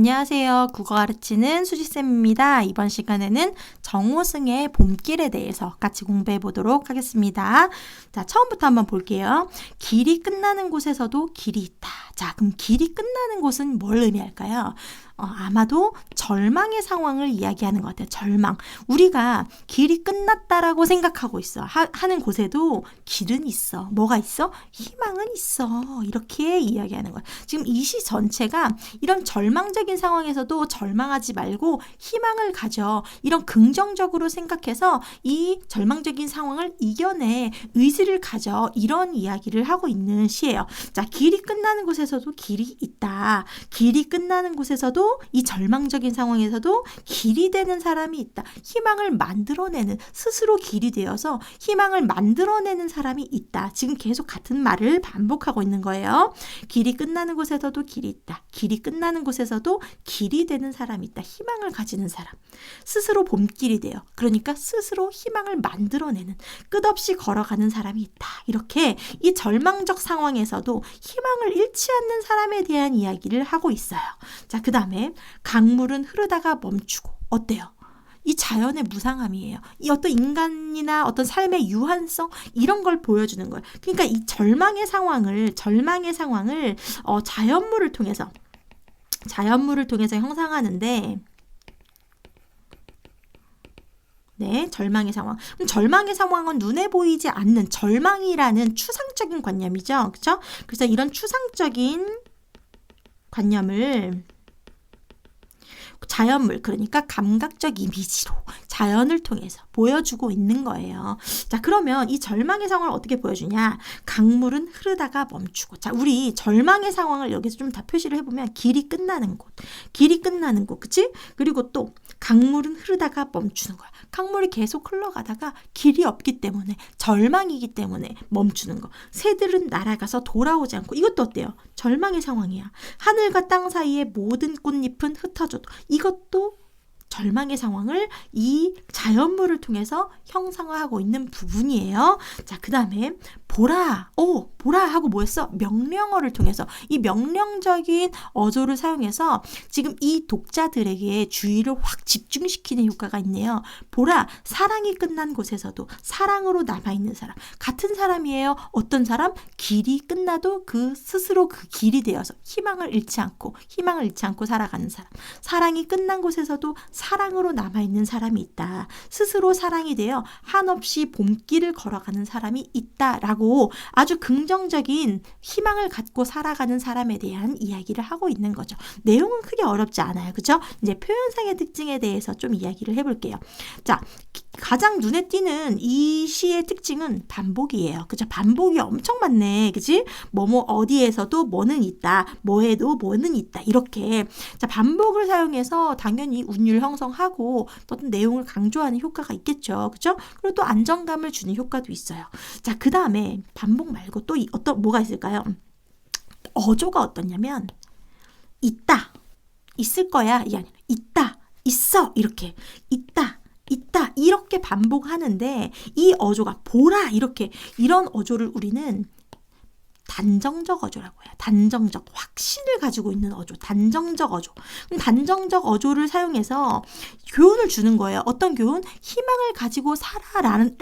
안녕하세요. 국어 가르치는 수지쌤입니다. 이번 시간에는 정호승의 봄길에 대해서 같이 공부해 보도록 하겠습니다. 자, 처음부터 한번 볼게요. 길이 끝나는 곳에서도 길이 있다. 자, 그럼 길이 끝나는 곳은 뭘 의미할까요? 아마도 절망의 상황을 이야기하는 것 같아요. 절망. 우리가 길이 끝났다라고 생각하고 있어. 하는 곳에도 길은 있어. 뭐가 있어? 희망은 있어. 이렇게 이야기하는 거야. 지금 이 시 전체가 이런 절망적인 상황에서도 절망하지 말고 희망을 가져. 이런 긍정적으로 생각해서 이 절망적인 상황을 이겨내. 의지를 가져. 이런 이야기를 하고 있는 시예요. 자, 길이 끝나는 곳에서도 길이 있다. 길이 끝나는 곳에서도 이 절망적인 상황에서도 길이 되는 사람이 있다. 희망을 만들어내는, 스스로 길이 되어서 희망을 만들어내는 사람이 있다. 지금 계속 같은 말을 반복하고 있는 거예요. 길이 끝나는 곳에서도 길이 있다. 길이 끝나는 곳에서도 길이 되는 사람이 있다. 희망을 가지는 사람. 스스로 봄길이 돼요. 그러니까 스스로 희망을 만들어내는, 끝없이 걸어가는 사람이 있다. 이렇게 이 절망적 상황에서도 희망을 잃지 않는 사람에 대한 이야기를 하고 있어요. 자, 그 다음에 강물은 흐르다가 멈추고. 어때요? 이 자연의 무상함이에요. 이 어떤 인간이나 어떤 삶의 유한성 이런 걸 보여주는 거예요. 그러니까 이 절망의 상황을 자연물을 통해서 형상하는데, 네, 절망의 상황. 그럼 절망의 상황은 눈에 보이지 않는 절망이라는 추상적인 관념이죠. 그렇죠? 그래서 이런 추상적인 관념을 자연물, 그러니까 감각적 이미지로 자연을 통해서 보여주고 있는 거예요. 자, 그러면 이 절망의 상황을 어떻게 보여주냐? 강물은 흐르다가 멈추고. 자, 우리 절망의 상황을 여기서 좀 다 표시를 해보면 길이 끝나는 곳, 그치? 그리고 또 강물은 흐르다가 멈추는 거야. 강물이 계속 흘러가다가 길이 없기 때문에, 절망이기 때문에 멈추는 거. 새들은 날아가서 돌아오지 않고. 이것도 어때요? 절망의 상황이야. 하늘과 땅 사이에 모든 꽃잎은 흩어져도. 이것도 절망의 상황을 이 자연물을 통해서 형상화하고 있는 부분이에요. 자, 그 다음에 보라 하고 뭐였어? 명령어를 통해서, 이 명령적인 어조를 사용해서 지금 이 독자들에게 주의를 확 집중시키는 효과가 있네요. 보라, 사랑이 끝난 곳에서도 사랑으로 남아있는 사람. 같은 사람이에요. 어떤 사람? 길이 끝나도 스스로 그 길이 되어서 희망을 잃지 않고 살아가는 사람. 사랑이 끝난 곳에서도 사랑으로 남아있는 사람이 있다. 스스로 사랑이 되어 한없이 봄길을 걸어가는 사람이 있다라고 아주 긍정적인 희망을 갖고 살아가는 사람에 대한 이야기를 하고 있는 거죠. 내용은 크게 어렵지 않아요. 그죠? 이제 표현상의 특징에 대해서 좀 이야기를 해볼게요. 자, 가장 눈에 띄는 이 시의 특징은 반복이에요. 그죠? 반복이 엄청 많네. 그지? 어디에서도 뭐는 있다. 뭐에도 뭐는 있다. 이렇게. 자, 반복을 사용해서 당연히 운율 형성하고 어떤 내용을 강조하는 효과가 있겠죠. 그죠? 그리고 또 안정감을 주는 효과도 있어요. 자, 그 다음에 반복 말고 또 뭐가 있을까요? 어조가 어떠냐면, 있다, 있을 거야, 이 아니라 있다, 있어, 이렇게 있다 이렇게 반복하는데, 이 어조가 보라, 이런 어조를 우리는 단정적 어조라고 해요. 단정적, 확신을 가지고 있는 어조, 단정적 어조. 그럼 단정적 어조를 사용해서 교훈을 주는 거예요. 어떤 교훈? 희망을 가지고 살아라는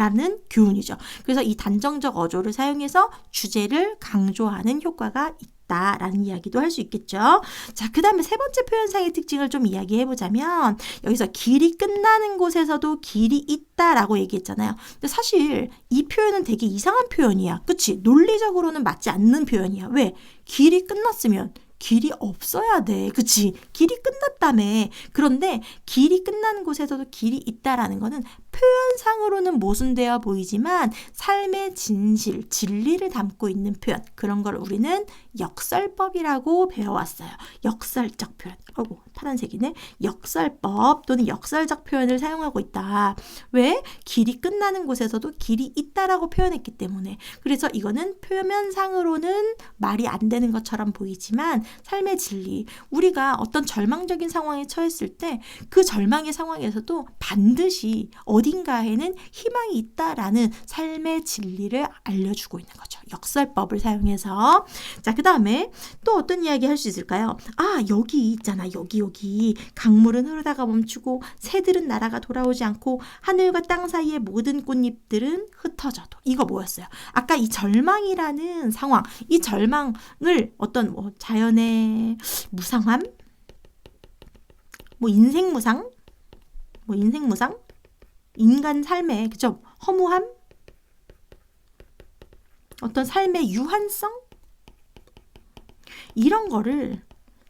교훈이죠. 그래서 이 단정적 어조를 사용해서 주제를 강조하는 효과가 있다라는 이야기도 할 수 있겠죠. 자, 그 다음에 세 번째 표현상의 특징을 좀 이야기해보자면, 여기서 길이 끝나는 곳에서도 길이 있다라고 얘기했잖아요. 근데 사실 이 표현은 되게 이상한 표현이야. 그치? 논리적으로는 맞지 않는 표현이야. 왜? 길이 끝났으면 길이 없어야 돼. 그치? 길이 끝났다며. 그런데 길이 끝나는 곳에서도 길이 있다라는 거는 표현상으로는 모순되어 보이지만 삶의 진실, 진리를 담고 있는 표현. 그런 걸 우리는 역설법이라고 배워왔어요. 역설적 표현. 파란색이네. 역설법 또는 역설적 표현을 사용하고 있다. 왜? 길이 끝나는 곳에서도 길이 있다라고 표현했기 때문에. 그래서 이거는 표면상으로는 말이 안 되는 것처럼 보이지만 삶의 진리, 우리가 어떤 절망적인 상황에 처했을 때 그 절망의 상황에서도 반드시 어딘가에는 희망이 있다라는 삶의 진리를 알려주고 있는 거죠. 역설법을 사용해서. 자, 그 다음에 또 어떤 이야기 할 수 있을까요? 여기 있잖아. 여기. 강물은 흐르다가 멈추고 새들은 날아가 돌아오지 않고 하늘과 땅 사이의 모든 꽃잎들은 흩어져도. 이거 뭐였어요? 아까 이 절망이라는 상황, 이 절망을 어떤 자연의 무상함? 인생 무상? 인간 삶의, 그죠? 허무함? 어떤 삶의 유한성? 이런 거를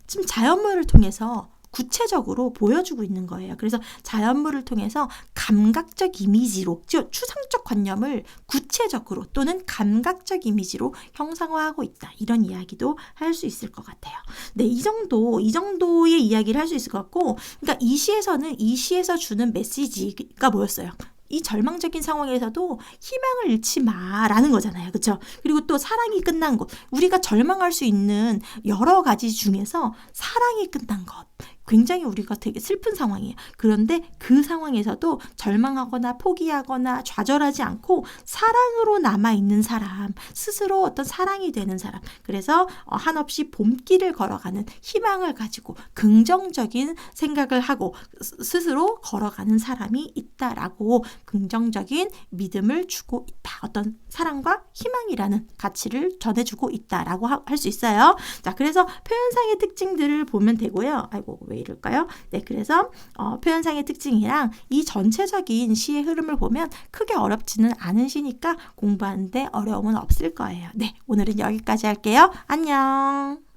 지금 자연물을 통해서 구체적으로 보여주고 있는 거예요. 그래서 자연물을 통해서 감각적 이미지로, 즉 추상적 관념을 구체적으로 또는 감각적 이미지로 형상화하고 있다. 이런 이야기도 할 수 있을 것 같아요. 네, 이 정도의 이야기를 할 수 있을 것 같고, 그러니까 이 시에서 주는 메시지가 뭐였어요? 이 절망적인 상황에서도 희망을 잃지 마라는 거잖아요. 그렇죠? 그리고 또 사랑이 끝난 것. 우리가 절망할 수 있는 여러 가지 중에서 사랑이 끝난 것. 굉장히 우리가 되게 슬픈 상황이에요. 그런데 그 상황에서도 절망하거나 포기하거나 좌절하지 않고 사랑으로 남아있는 사람, 스스로 어떤 사랑이 되는 사람, 그래서 한없이 봄길을 걸어가는 희망을 가지고 긍정적인 생각을 하고 스스로 걸어가는 사람이 있다라고 긍정적인 믿음을 주고 있다. 어떤 사랑과 희망이라는 가치를 전해주고 있다라고 할 수 있어요. 자, 그래서 표현상의 특징들을 보면 되고요. 아이고, 왜 이럴까요? 네, 그래서 표현상의 특징이랑 이 전체적인 시의 흐름을 보면 크게 어렵지는 않은 시니까 공부하는데 어려움은 없을 거예요. 네, 오늘은 여기까지 할게요. 안녕.